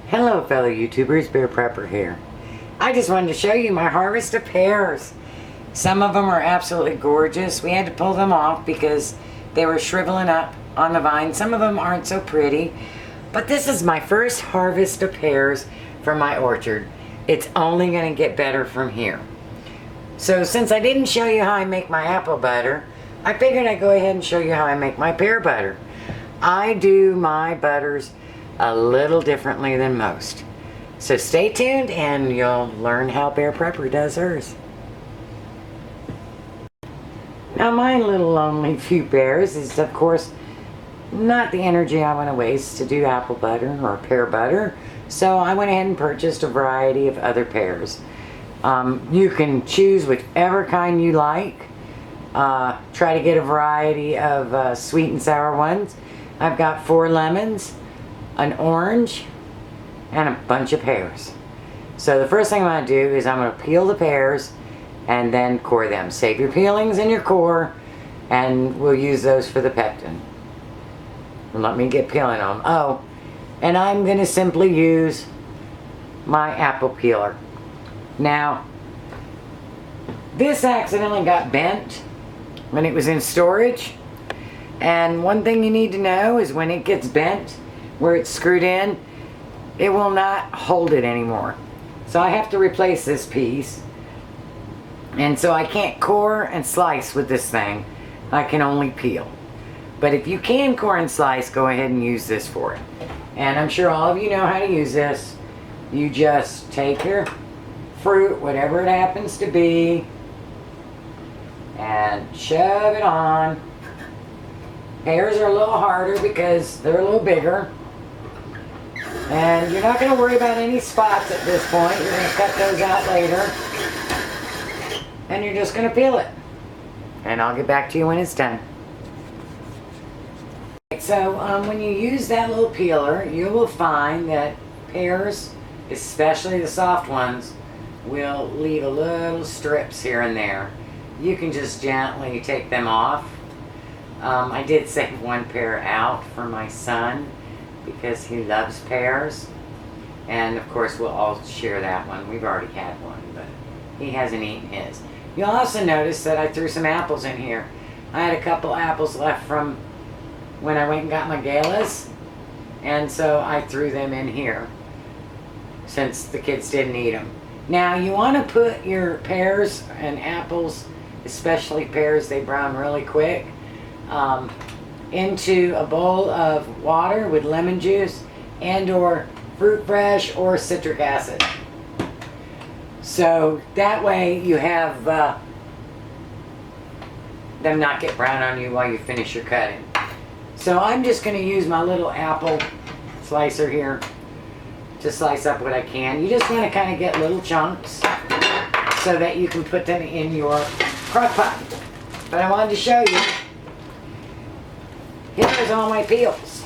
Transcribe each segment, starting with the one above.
Hello fellow YouTubers, Bear Prepper here. I just wanted to show you my harvest of pears. Some of them are absolutely gorgeous. We had to pull them off because they were shriveling up on the vine. Some of them aren't so pretty. But this is my first harvest of pears from my orchard. It's only going to get better from here. So since I didn't show you how I make my apple butter, I figured I'd go ahead and show you how I make my pear butter. I do my butters a little differently than most. So stay tuned and you'll learn how Bear Prepper does hers. Now my little lonely few pears is of course not the energy I want to waste to do apple butter or pear butter. So I went ahead and purchased a variety of other pears. You can choose whichever kind you like. Try to get a variety of sweet and sour ones. I've got 4 lemons, an orange, and a bunch of pears. So the first thing I'm going to do is I'm going to peel the pears and then core them. Save your peelings and your core, and we'll use those for the pectin. Let me get peeling on them. Oh, and I'm going to simply use my apple peeler. Now, this accidentally got bent when it was in storage. And one thing you need to know is when it gets bent, where it's screwed in, it will not hold it anymore. So I have to replace this piece. And so I can't core and slice with this thing. I can only peel. But if you can core and slice, go ahead and use this for it. And I'm sure all of you know how to use this. You just take your fruit, whatever it happens to be, and shove it on. Pears are a little harder because they're a little bigger. And you're not going to worry about any spots at this point. You're going to cut those out later. And you're just going to peel it. And I'll get back to you when it's done. So when you use that little peeler, you will find that pears, especially the soft ones, will leave a little strips here and there. You can just gently take them off. I did save one pear out for my son because he loves pears, and of course we'll all share that one. We've already had one, but he hasn't eaten his. You'll also notice that I threw some apples in here. I had a couple apples left from when I went and got my galas, and so I threw them in here since the kids didn't eat them. Now you want to put your pears and apples, especially pears, they brown really quick, into a bowl of water with lemon juice and or fruit fresh or citric acid. So that way you have them not get brown on you while you finish your cutting. So I'm just going to use my little apple slicer here to slice up what I can. You just want to kind of get little chunks so that you can put them in your crock pot. But I wanted to show you, here's all my peels.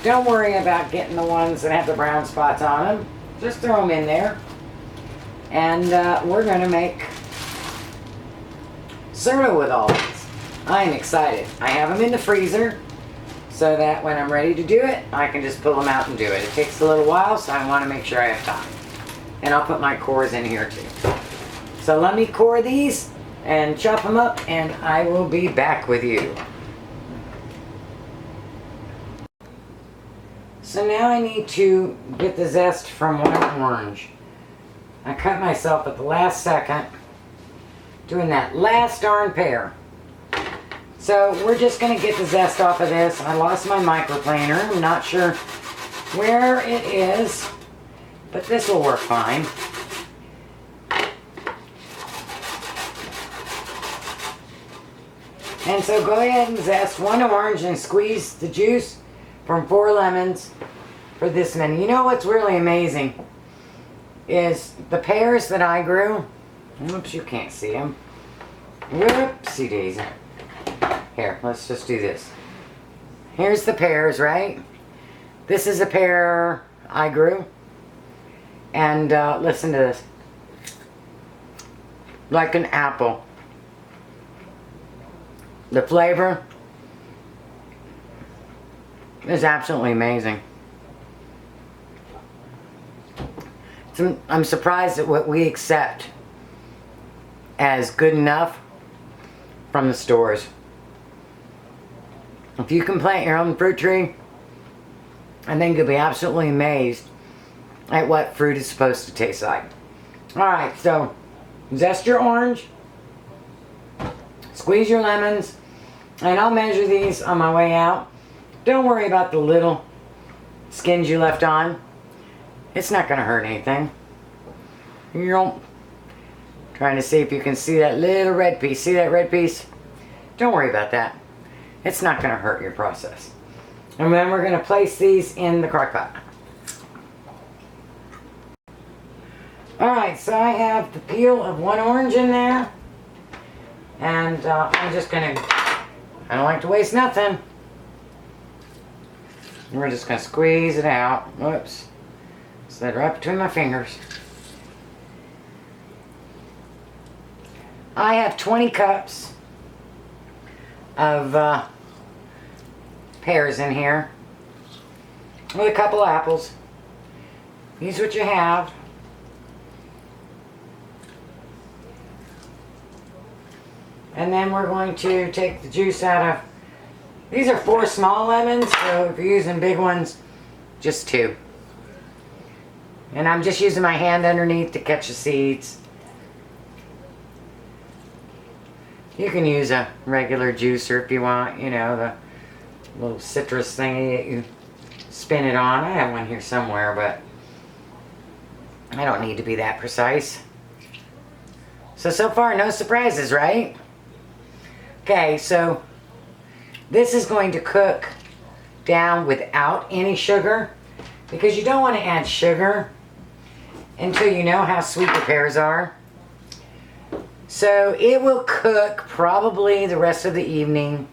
Don't worry about getting the ones that have the brown spots on them. Just throw them in there. And we're going to make syrup with all these. I am excited. I have them in the freezer so that when I'm ready to do it, I can just pull them out and do it. It takes a little while, so I want to make sure I have time. And I'll put my cores in here too. So let me core these and chop them up, and I will be back with you. So now I need to get the zest from one orange. I cut myself at the last second doing that last darn pear. So we're just going to get the zest off of this. I lost my microplaner. I'm not sure where it is, but this will work fine. And so go ahead and zest one orange and squeeze the juice from 4 lemons for this many. You know what's really amazing is the pears that I grew. Oops, you can't see them. Whoopsie daisy. Here, let's just do this. Here's the pears, right? This is a pear I grew. And listen to this. Like an apple. The flavor is absolutely amazing. I'm surprised at what we accept as good enough from the stores. If you can plant your own fruit tree, I think you'll be absolutely amazed at what fruit is supposed to taste like. Alright, so zest your orange, squeeze your lemons, and I'll measure these on my way out. Don't worry about the little skins you left on. It's not going to hurt anything. Trying to see if you can see that little red piece. See that red piece? Don't worry about that. It's not going to hurt your process. And then we're going to place these in the crock pot. Alright, so I have the peel of one orange in there. And I'm just going to, I don't like to waste nothing. We're just going to squeeze it out. Whoops. Slid right between my fingers. I have 20 cups of pears in here with a couple apples. Use what you have. And then we're going to take the juice out of, these are 4 small lemons, so if you're using big ones, just 2. And I'm just using my hand underneath to catch the seeds. You can use a regular juicer if you want, you know, the little citrus thingy that you spin it on. I have one here somewhere, but I don't need to be that precise. So far, no surprises, right? Okay, so this is going to cook down without any sugar, because you don't want to add sugar until you know how sweet the pears are. So it will cook probably the rest of the evening,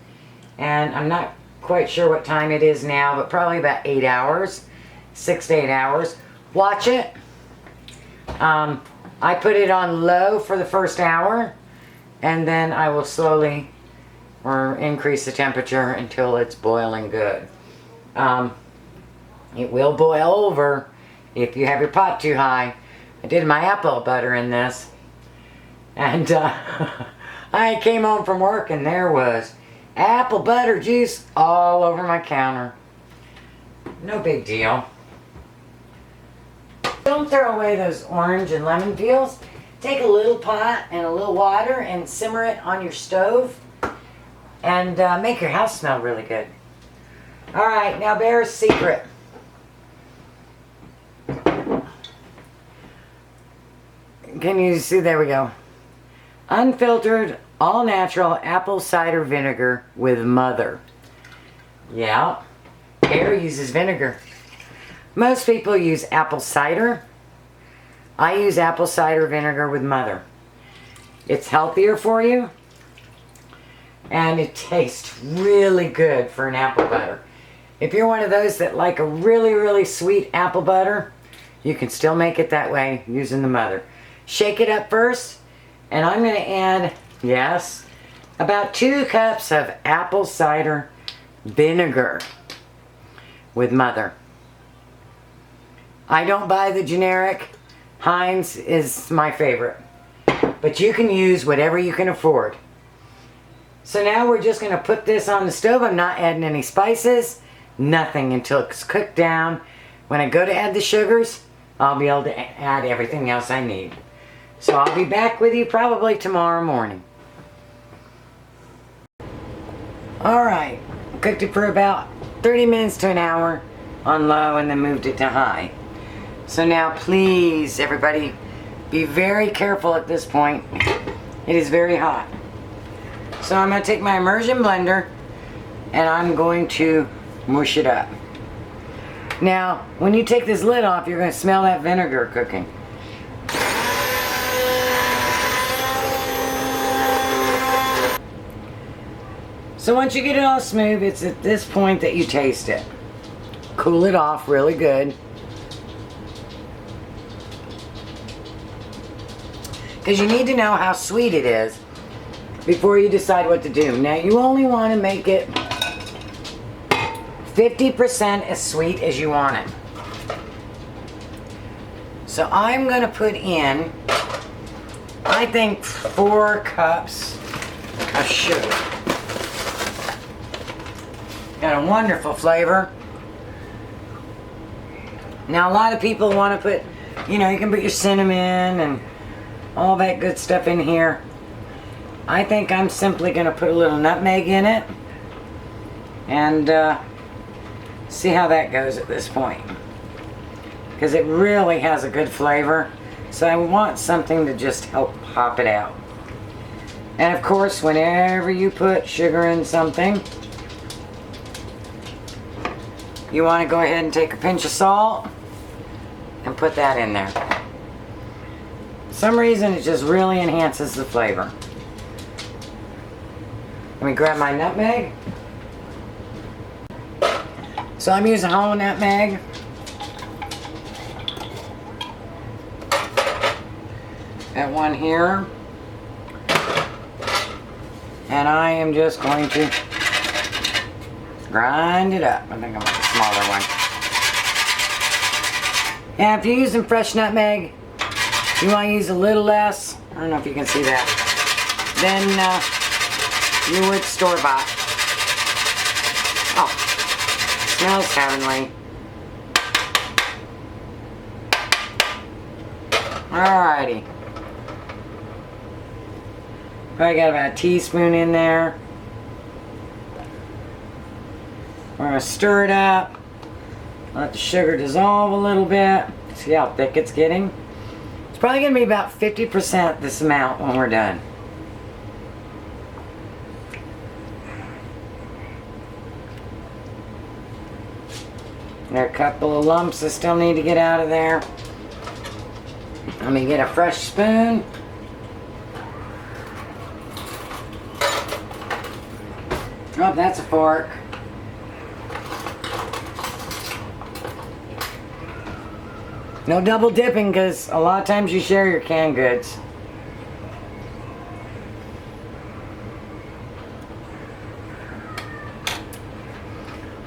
and I'm not quite sure what time it is now, but probably about 8 hours, 6 to 8 hours. Watch it. I put it on low for the first hour, and then I will slowly increase the temperature until it's boiling good. It will boil over if you have your pot too high. I did my apple butter in this, and I came home from work and there was apple butter juice all over my counter. No big deal. Don't throw away those orange and lemon peels. Take a little pot and a little water and simmer it on your stove, and make your house smell really good. Alright, now Bear's secret. Can you see? There we go. Unfiltered, all natural apple cider vinegar with mother. Yeah, Pear uses vinegar. Most people use apple cider. I use apple cider vinegar with mother. It's healthier for you, and it tastes really good for an apple butter. If you're one of those that like a really, really sweet apple butter, you can still make it that way using the mother. Shake it up first, and I'm going to add, yes, about 2 cups of apple cider vinegar with mother. I don't buy the generic. Heinz is my favorite, but you can use whatever you can afford. So now we're just going to put this on the stove. I'm not adding any spices, nothing, until it's cooked down. When I go to add the sugars, I'll be able to add everything else I need. So I'll be back with you probably tomorrow morning. Alright, cooked it for about 30 minutes to an hour on low, and then moved it to high. So now please, everybody, be very careful at this point. It is very hot. So I'm going to take my immersion blender and I'm going to mush it up. Now, when you take this lid off, you're going to smell that vinegar cooking. So once you get it all smooth, it's at this point that you taste it. Cool it off really good. Because you need to know how sweet it is before you decide what to do. Now you only want to make it 50% as sweet as you want it. So I'm going to put in, I think, 4 cups of sugar. Got a wonderful flavor. Now a lot of people want to put, you know, you can put your cinnamon and all that good stuff in here. I think I'm simply going to put a little nutmeg in it and see how that goes at this point. Because it really has a good flavor. So I want something to just help pop it out. And of course, whenever you put sugar in something, you want to go ahead and take a pinch of salt and put that in there. For some reason it just really enhances the flavor. Let me grab my nutmeg. So I'm using whole nutmeg. Got one here. And I am just going to grind it up. I think I'm a smaller one. Yeah, if you're using fresh nutmeg, you want to use a little less. I don't know if you can see that. Then you would store-bought. Oh, smells heavenly. Alrighty. Probably got about a teaspoon in there. We're going to stir it up. Let the sugar dissolve a little bit. See how thick it's getting? It's probably going to be about 50% this amount when we're done. There are a couple of lumps that still need to get out of there. Let me get a fresh spoon. Oh, that's a fork. No double dipping, because a lot of times you share your canned goods.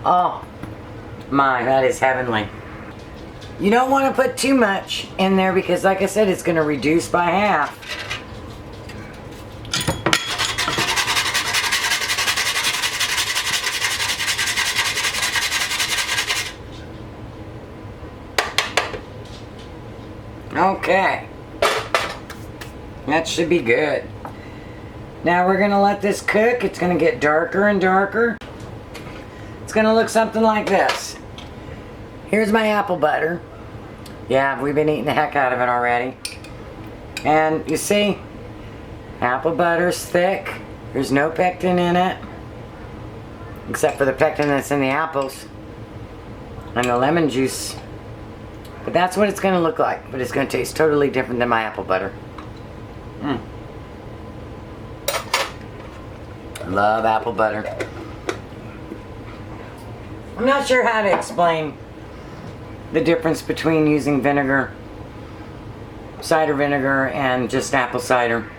Oh my, that is heavenly. You don't want to put too much in there because, like I said, it's going to reduce by half. Okay, that should be good. Now we're going to let this cook. It's going to get darker and darker. It's going to look something like this. Here's my apple butter. Yeah, we've been eating the heck out of it already. And you see, apple butter's thick. There's no pectin in it, except for the pectin that's in the apples and the lemon juice. But that's what it's going to look like. But it's going to taste totally different than my apple butter. I love apple butter. I'm not sure how to explain the difference between using vinegar, cider vinegar, and just apple cider.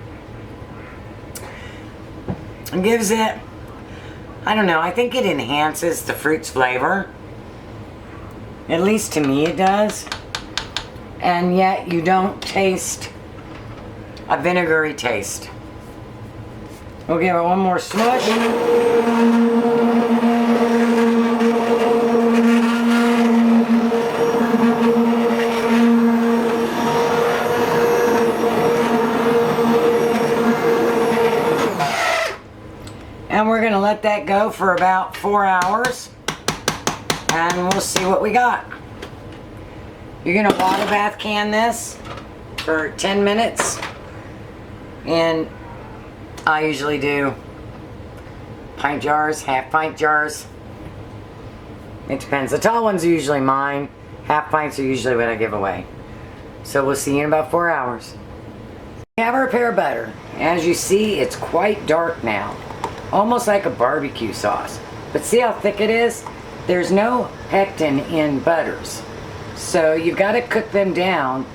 It gives it, I don't know, I think it enhances the fruit's flavor. At least to me it does. And yet you don't taste a vinegary taste. We'll give it one more smush. And we're going to let that go for about 4 hours. And we'll see what we got. You're going to water bath can this for 10 minutes. And I usually do pint jars, half pint jars. It depends. The tall ones are usually mine. Half pints are usually what I give away. So we'll see you in about 4 hours. We have our pear butter. As you see, it's quite dark now. Almost like a barbecue sauce. But see how thick it is? There's no pectin in butters. So you've got to cook them down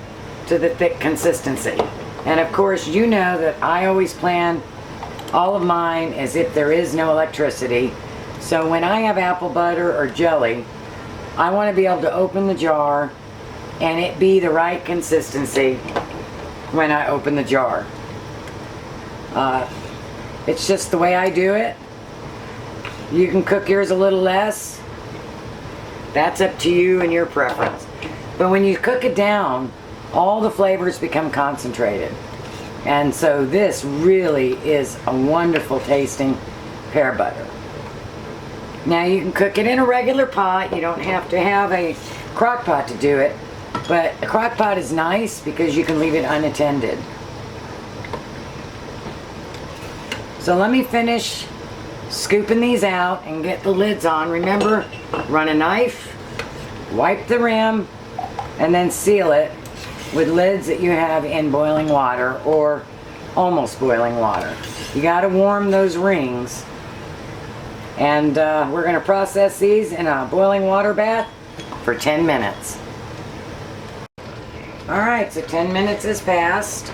to the thick consistency. And of course, you know that I always plan all of mine as if there is no electricity. So when I have apple butter or jelly, I want to be able to open the jar and it be the right consistency when I open the jar. It's just the way I do it. You can cook yours a little less. That's up to you and your preference. But when you cook it down, all the flavors become concentrated. And so this really is a wonderful tasting pear butter. Now you can cook it in a regular pot. You don't have to have a crock pot to do it. But a crock pot is nice because you can leave it unattended. So let me finish scooping these out and get the lids on. Remember, run a knife, wipe the rim, and then seal it with lids that you have in boiling water or almost boiling water. You got to warm those rings. And we're going to process these in a boiling water bath for 10 minutes. Alright, so 10 minutes has passed.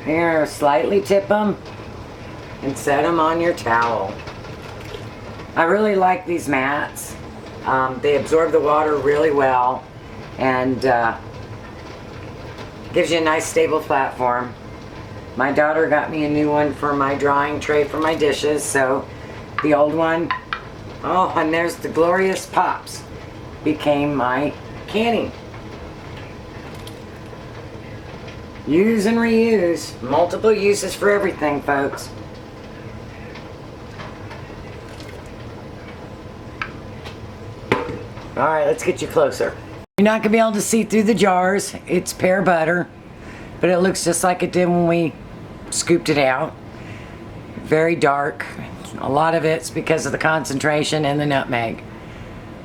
Here, slightly tip them and set them on your towel. I really like these mats. They absorb the water really well and gives you a nice stable platform. My daughter got me a new one for my drying tray for my dishes, so the old one, oh, and there's the glorious pops, became my canning. Use and reuse. Multiple uses for everything, folks. Alright, let's get you closer. You're not going to be able to see through the jars. It's pear butter, but it looks just like it did when we scooped it out. Very dark. A lot of it's because of the concentration and the nutmeg.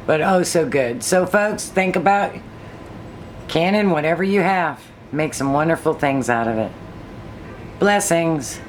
But oh, so good. So folks, think about canning whatever you have. Make some wonderful things out of it. Blessings.